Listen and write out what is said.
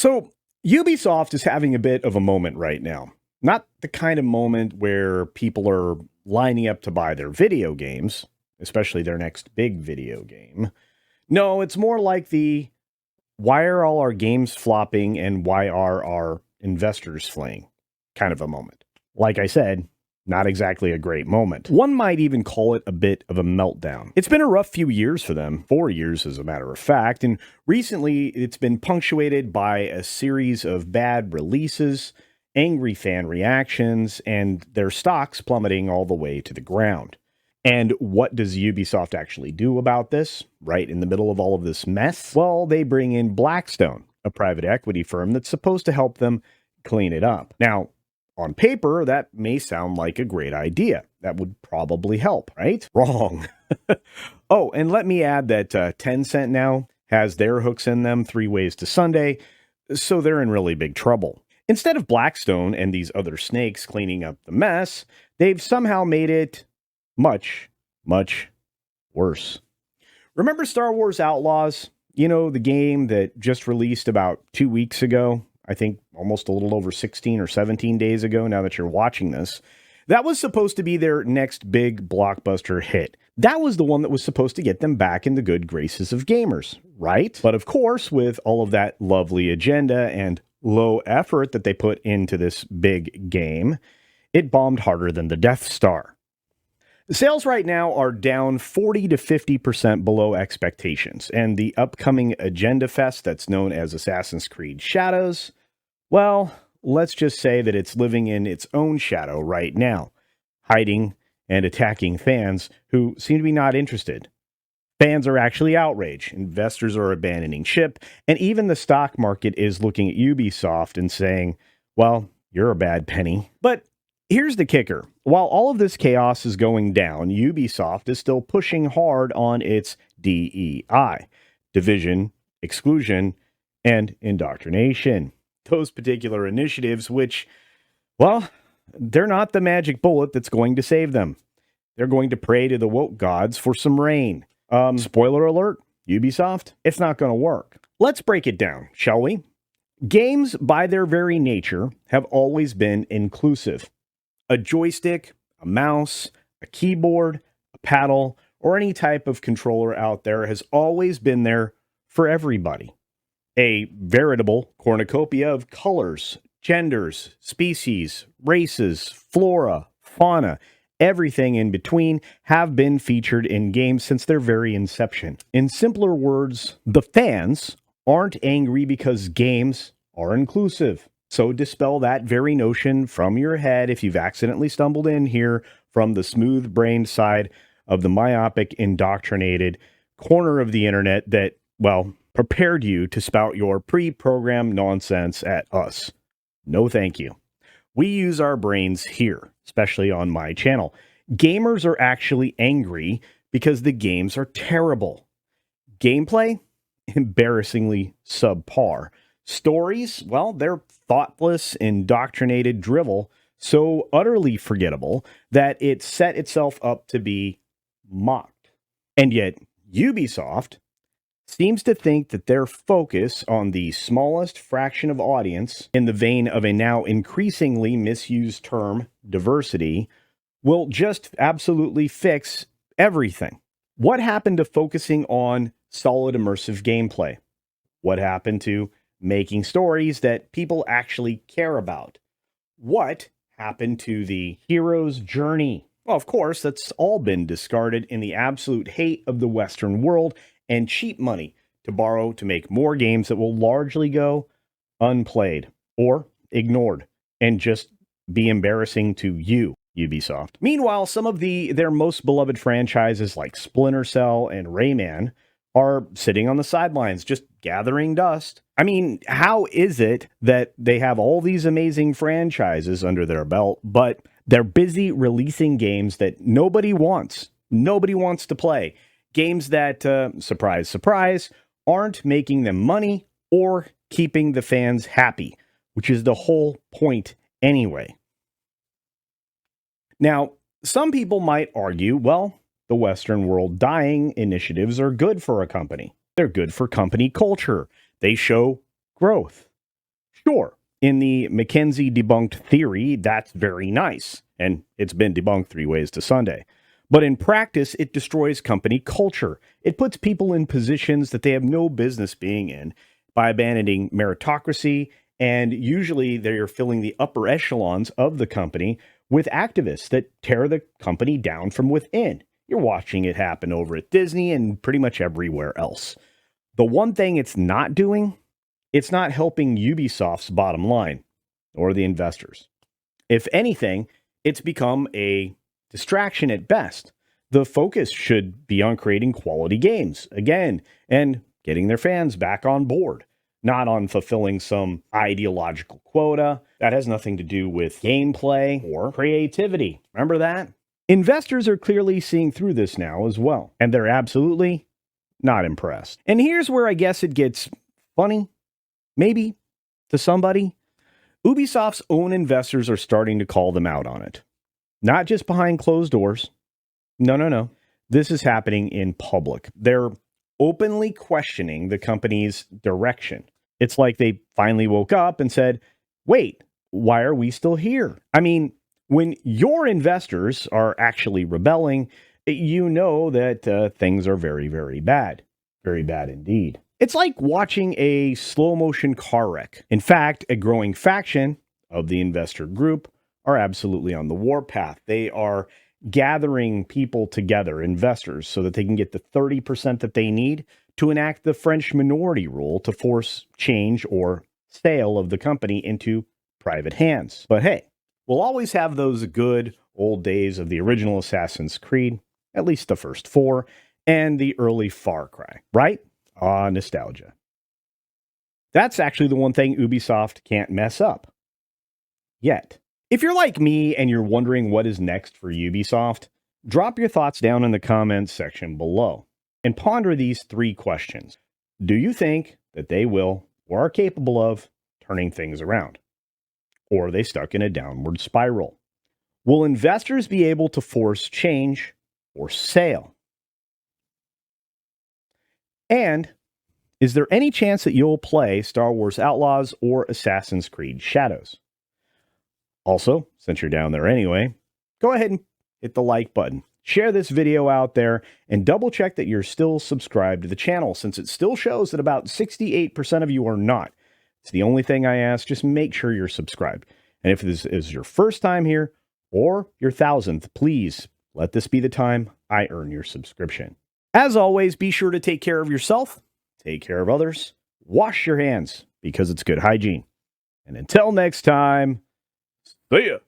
So, Ubisoft is having a bit of a moment right now. Not the kind of moment where people are lining up to buy their video games, especially their next big video game. No, it's more like the why are all our games flopping and why are our investors fleeing kind of a moment. Like I said, not exactly a great moment. One might even call it a bit of a meltdown. It's been a rough few years for them, 4 years as a matter of fact, and recently it's been punctuated by a series of bad releases, angry fan reactions, and their stocks plummeting all the way to the ground. And what does Ubisoft actually do about this, right in the middle of all of this mess? Well, they bring in Blackstone, a private equity firm that's supposed to help them clean it up. Now, on paper, that may sound like a great idea. That would probably help, right? Wrong. Oh, and let me add that Tencent now has their hooks in them 3 ways to Sunday, so they're in really big trouble. Instead of Blackstone and these other snakes cleaning up the mess, they've somehow made it much, much worse. Remember Star Wars Outlaws? You know, the game that just released about 2 weeks ago? I think almost a little over 16 or 17 days ago, now that you're watching this. That was supposed to be their next big blockbuster hit. That was the one that was supposed to get them back in the good graces of gamers, right? But of course, with all of that lovely agenda and low effort that they put into this big game, it bombed harder than the Death Star. The sales right now are down 40 to 50% below expectations, and the upcoming Agenda Fest that's known as Assassin's Creed Shadows, well, let's just say that it's living in its own shadow right now, hiding and attacking fans who seem to be not interested. Fans are actually outraged, investors are abandoning ship, and even the stock market is looking at Ubisoft and saying, well, you're a bad penny. But here's the kicker. While all of this chaos is going down, Ubisoft is still pushing hard on its DEI, division, exclusion, and indoctrination. Those particular initiatives, which, well, they're not the magic bullet that's going to save them. They're going to pray to the woke gods for some rain. Spoiler alert, Ubisoft, it's not going to work. Let's break it down, shall we? Games, by their very nature, have always been inclusive. A joystick, a mouse, a keyboard, a paddle, or any type of controller out there has always been there for everybody. A veritable cornucopia of colors, genders, species, races, flora, fauna, everything in between have been featured in games since their very inception. In simpler words, the fans aren't angry because games are inclusive. So dispel that very notion from your head if you've accidentally stumbled in here from the smooth-brained side of the myopic, indoctrinated corner of the internet that, well, prepared you to spout your pre-programmed nonsense at us. No thank you. We use our brains here, especially on my channel. Gamers are actually angry because the games are terrible. Gameplay? Embarrassingly subpar. Stories, well, they're thoughtless, indoctrinated drivel, so utterly forgettable that it set itself up to be mocked. And yet, Ubisoft seems to think that their focus on the smallest fraction of audience, in the vein of a now increasingly misused term, diversity, will just absolutely fix everything. What happened to focusing on solid immersive gameplay? What happened to making stories that people actually care about? What happened to the hero's journey? Well, of course, that's all been discarded in the absolute hate of the Western world and cheap money to borrow to make more games that will largely go unplayed or ignored and just be embarrassing to you, Ubisoft. Meanwhile, some of their most beloved franchises like Splinter Cell and Rayman are sitting on the sidelines, just gathering dust. I mean, how is it that they have all these amazing franchises under their belt, but they're busy releasing games that nobody wants? Nobody wants to play. Games that, surprise, surprise, aren't making them money or keeping the fans happy, which is the whole point anyway. Now, some people might argue, well, the Western world dying initiatives are good for a company. They're good for company culture. They show growth. Sure, in the McKinsey debunked theory, that's very nice, and it's been debunked 3 ways to Sunday. But in practice, it destroys company culture. It puts people in positions that they have no business being in by abandoning meritocracy, and usually they're filling the upper echelons of the company with activists that tear the company down from within. You're watching it happen over at Disney and pretty much everywhere else. The one thing it's not doing, it's not helping Ubisoft's bottom line or the investors. If anything, it's become a distraction at best. The focus should be on creating quality games again and getting their fans back on board, not on fulfilling some ideological quota that has nothing to do with gameplay or creativity. Remember that? Investors are clearly seeing through this now as well, and they're absolutely not impressed. And here's where I guess it gets funny, maybe, to somebody. Ubisoft's own investors are starting to call them out on it. Not just behind closed doors. No. This is happening in public. They're openly questioning the company's direction. It's like they finally woke up and said, wait, why are we still here? I mean, when your investors are actually rebelling, you know that things are very, very bad. Very bad indeed. It's like watching a slow motion car wreck. In fact, a growing faction of the investor group are absolutely on the warpath. They are gathering people together, investors, so that they can get the 30% that they need to enact the French minority rule to force change or sale of the company into private hands. But hey, we'll always have those good old days of the original Assassin's Creed, at least the first 4, and the early Far Cry, right? Ah, nostalgia. That's actually the one thing Ubisoft can't mess up. Yet. If you're like me and you're wondering what is next for Ubisoft, drop your thoughts down in the comments section below and ponder these 3 questions. Do you think that they will or are capable of turning things around? Or are they stuck in a downward spiral? Will investors be able to force change or sale? And is there any chance that you'll play Star Wars Outlaws or Assassin's Creed Shadows? Also, since you're down there anyway, go ahead and hit the like button. Share this video out there and double check that you're still subscribed to the channel, since it still shows that about 68% of you are not. It's the only thing I ask. Just make sure you're subscribed. And if this is your first time here or your 1000th, please let this be the time I earn your subscription. As always, be sure to take care of yourself, take care of others, wash your hands because it's good hygiene. And until next time, see ya.